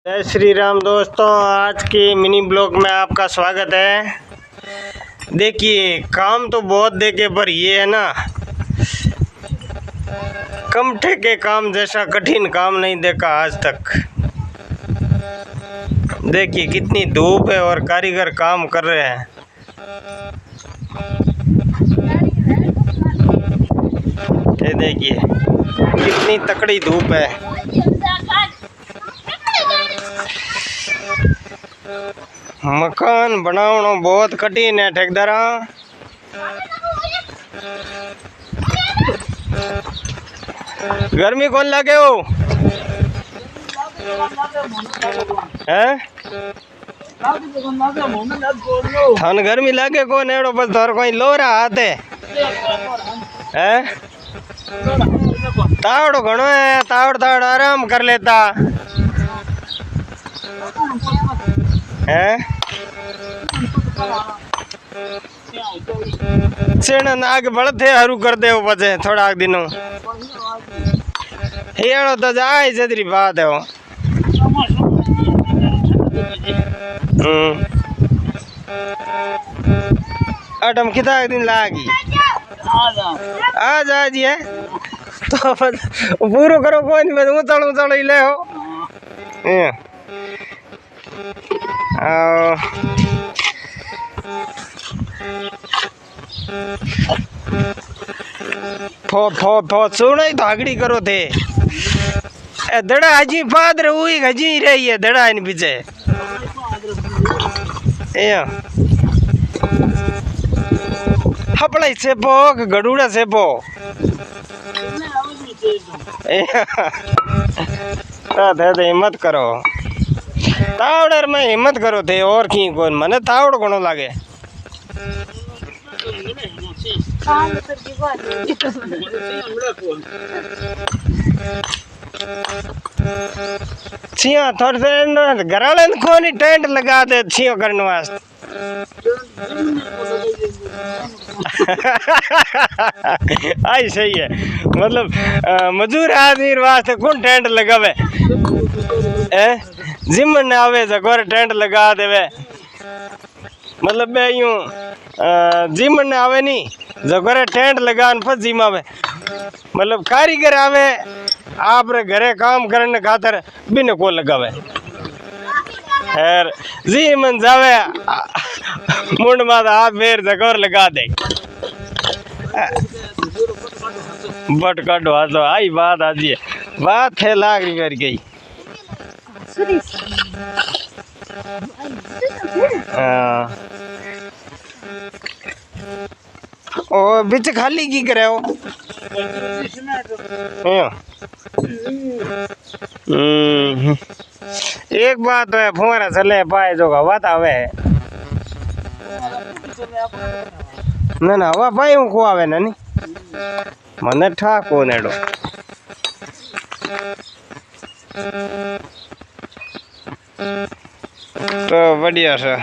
जय श्री राम दोस्तों, आज के मिनी ब्लॉग में आपका स्वागत है। देखिए, काम तो बहुत देखे पर ये है ना, कम ठेके काम जैसा कठिन काम नहीं देखा आज तक। देखिए कितनी धूप है और कारीगर काम कर रहे हैं। ये देखिए कितनी तकड़ी धूप है। मकान बनाना बहुत कठिन है ठेकेदारा। गर्मी कौन लगे हो हैं? थान गर्मी लगे कौन एड़ो बस थोड़ा कोई लो रहा आते हैं। तावड़ो घणो है, तावड़ आराम कर लेता है। सेना आगे बढ़ते हरू कर दे बचे थोड़ा दिनों हेड़ो तो जाए जदरी बात है वो। अटम कितना दिन लागी आज आज है तो पूरो करो कोई नहीं, मैं उतल ही ले हो। सुनो ही धागड़ी करो थे दड़ा हजी पाद हुई हजी रही है दड़ा इन पीछे हपड़ा से पो गड़ूड़ा से पो थे हिम्मत करो तावड़र में हिम्मत करो थे और की कौन मने तावड़ घणो लागे। छिया थोड़े से घराले को नहीं टेंट लगा दे छियो करने वास्ते। आई सही है, मतलब मजूर आदमी वास्ते कौन टेंट लगावे जिम ने आवे जगोर टेंट लगा देवे। मतलब मैं यूं जिम ने आवे नहीं जगोरे टेंट लगान फिर जिम आवे। मतलब कारीगर आवे आप रे घरे काम करने खातर बिन को लगावे जी मन जावे मुंड मात हाथ फेर जगोर लगा दे बट काटो आ तो आई बात आज ये बात है लाग रही मेरी गई। ओ बिच खाली की करे हो एक बात है फुहारा चले पाए जो हवा आवे ना ना हवा पाए को आवे ना नी मने ठा को नेडो तो बढ़िया सा।